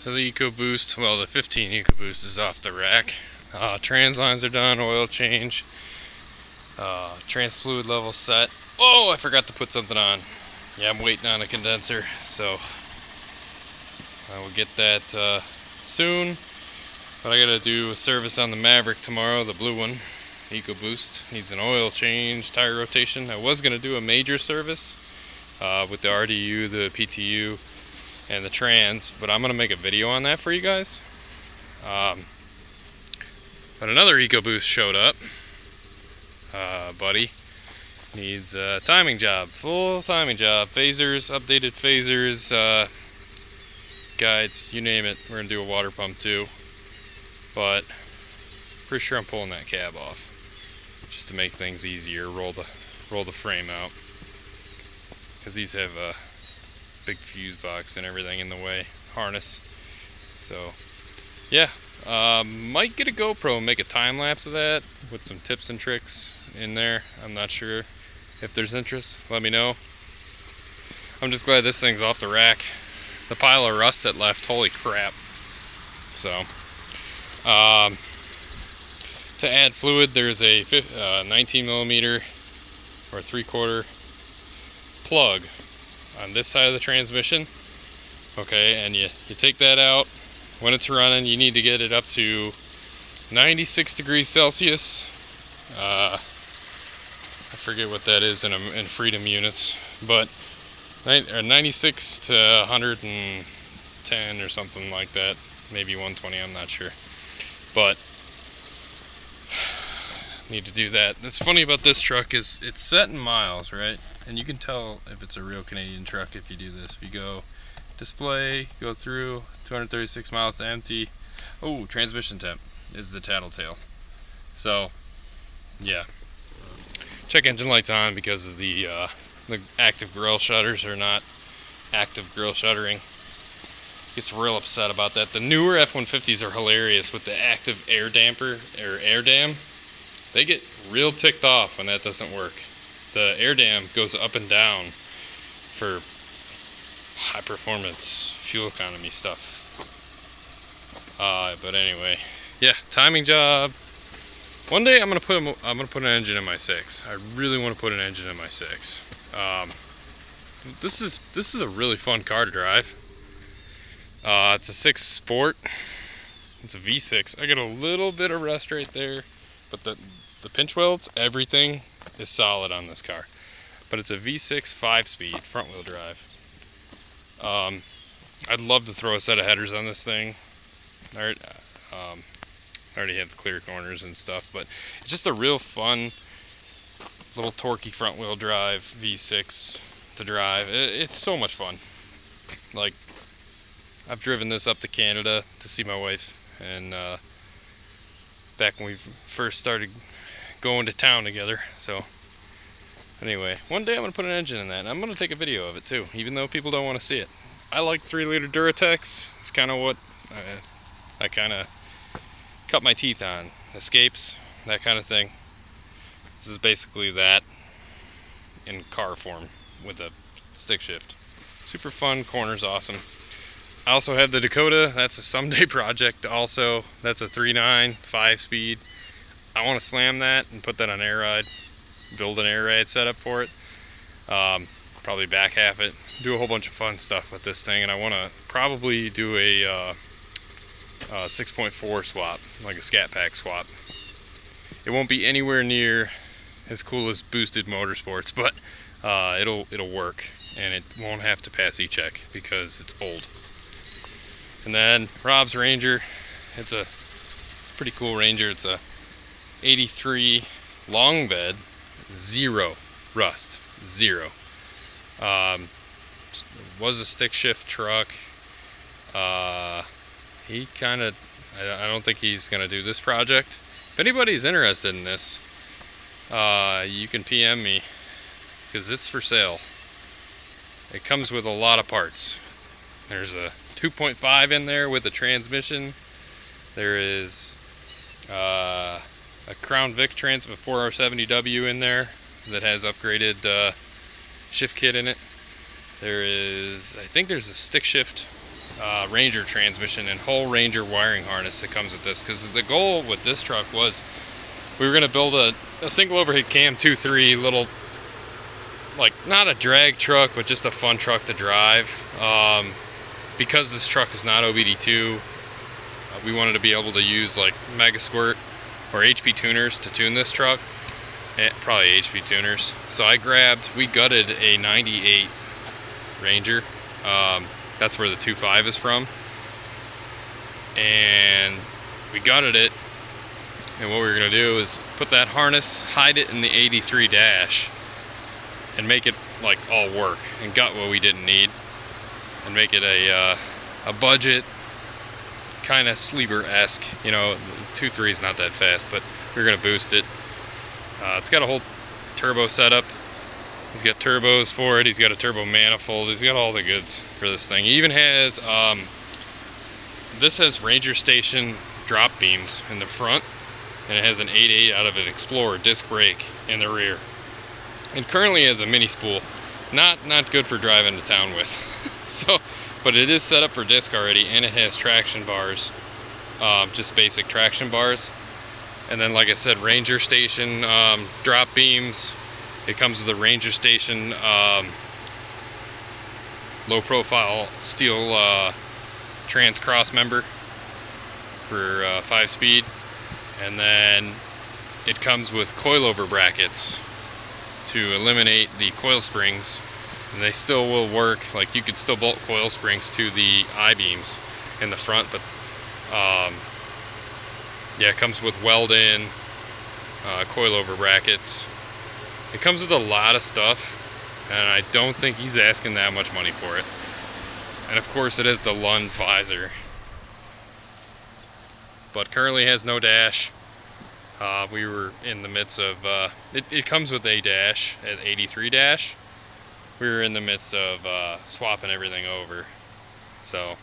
So the EcoBoost, well, the 15 EcoBoost is off the rack. Trans lines are done, oil change, trans fluid level set. Oh, I forgot to put something on. Yeah, I'm waiting on a condenser, so I will get that soon. But I gotta do a service on the Maverick tomorrow, the blue one. EcoBoost needs an oil change, tire rotation. I was gonna do a major service with the RDU, the PTU, and the trans, but I'm gonna make a video on that for you guys. But another EcoBoost showed up. Buddy needs a timing job, full timing job, phasers, updated phasers, guides, you name it. We're gonna do a water pump too, but pretty sure I'm pulling that cab off just to make things easier. Roll the frame out, because these have a big fuse box and everything in the way, harness. So yeah, might get a GoPro and make a time lapse of that with some tips and tricks in there. I'm not sure if there's interest. Let me know. I'm just glad this thing's off the rack. The pile of rust that left, holy crap. So to add fluid, there's a 19 millimeter or 3/4 plug on this side of the transmission. Okay, and you take that out. When it's running, you need to get it up to 96 degrees Celsius. I forget what that is in freedom units, but 96 to 110 or something like that, maybe 120, I'm not sure, but need to do that. That's funny about this truck is it's set in miles, right? And you can tell if it's a real Canadian truck if you do this. If you go display, go through 236 miles to empty. Oh, transmission temp is the tattletale. So yeah, check engine lights on because of the active grill shutters are not active grill shuttering. Gets real upset about that. The newer F150's are hilarious with the active air damper or air dam. They get real ticked off when that doesn't work. The air dam goes up and down for high performance fuel economy stuff. But anyway, yeah, timing job. One day I'm gonna put an engine in my 6. I really want to put an engine in my 6. This is a really fun car to drive. It's a 6 Sport. It's a V6. I got a little bit of rust right there, but the pinch welds, everything is solid on this car. But it's a V6 5-speed front-wheel drive. I'd love to throw a set of headers on this thing. I already have the clear corners and stuff, but it's just a real fun little torquey front-wheel drive V6 to drive. It's so much fun. Like, I've driven this up to Canada to see my wife, and back when we first started going to town together. So anyway, one day I'm going to put an engine in that, and I'm going to take a video of it too, even though people don't want to see it. I like 3-liter Duratex. It's kind of what I kind of cut my teeth on. Escapes, that kind of thing. This is basically that in car form with a stick shift. Super fun, corners awesome. I also have the Dakota. That's a someday project also. That's a 3.9 5-speed. I want to slam that and put that on air ride, build an air ride setup for it, probably back half it, do a whole bunch of fun stuff with this thing. And I want to probably do a 6.4 swap, like a Scat Pack swap. It won't be anywhere near as cool as boosted motorsports, but it'll work, and it won't have to pass E-check because it's old. And then Rob's Ranger. It's a pretty cool Ranger. It's a 83 long bed, 0 rust, 0. Was a stick shift truck. He kind of, I don't think he's gonna do this project. If anybody's interested in this, you can PM me, because it's for sale. It comes with a lot of parts. There's a 2.5 in there with a transmission. There is a Crown Vic transmission 4R70W in there that has upgraded shift kit in it. There is, I think there's a stick shift Ranger transmission and whole Ranger wiring harness that comes with this, because the goal with this truck was we were going to build a single overhead cam 2.3 little, like, not a drag truck, but just a fun truck to drive. Because this truck is not OBD2, we wanted to be able to use like Mega Squirt or HP tuners to tune this truck. Probably HP tuners. So we gutted a 98 Ranger. That's where the 2.5 is from. And we gutted it. And what we were going to do is put that harness, hide it in the 83 dash, and make it like all work, and gut what we didn't need, and make it a budget kind of sleeper-esque. You know, 2.3 is not that fast, but we're going to boost it. It's got a whole turbo setup. He's got turbos for it. He's got a turbo manifold. He's got all the goods for this thing. He even has, this has Ranger Station drop beams in the front, and it has an 8.8 out of an Explorer disc brake in the rear. And currently has a mini spool. Not good for driving to town with. So, but it is set up for disc already, and it has traction bars, just basic traction bars. And then, like I said, Ranger Station drop beams. It comes with a Ranger Station low profile steel trans cross member for 5-speed. And then it comes with coilover brackets to eliminate the coil springs, and they still will work. Like, you could still bolt coil springs to the I-beams in the front, but yeah, it comes with weld-in coilover brackets. It comes with a lot of stuff, and I don't think he's asking that much money for it. And of course it has the Lund visor, but currently has no dash. We were in the midst of, it comes with a dash, an 83 dash. We were in the midst of swapping everything over. So,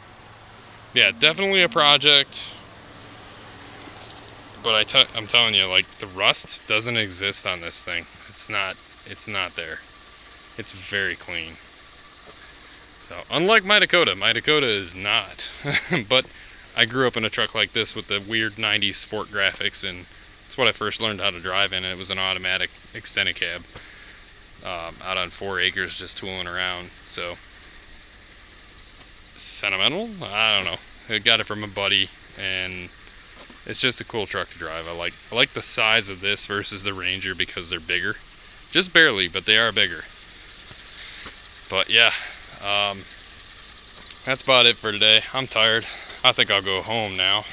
yeah, definitely a project. But I'm telling you, like, the rust doesn't exist on this thing. It's not there. It's very clean. So, unlike my Dakota is not. But I grew up in a truck like this with the weird 90s sport graphics, and it's what I first learned how to drive in. It was an automatic extended cab, out on 4 acres just tooling around. So, sentimental? I don't know. I got it from a buddy, and it's just a cool truck to drive. I like the size of this versus the Ranger because they're bigger. Just barely, but they are bigger. But yeah, that's about it for today. I'm tired. I think I'll go home now.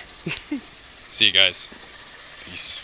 See you guys. Peace.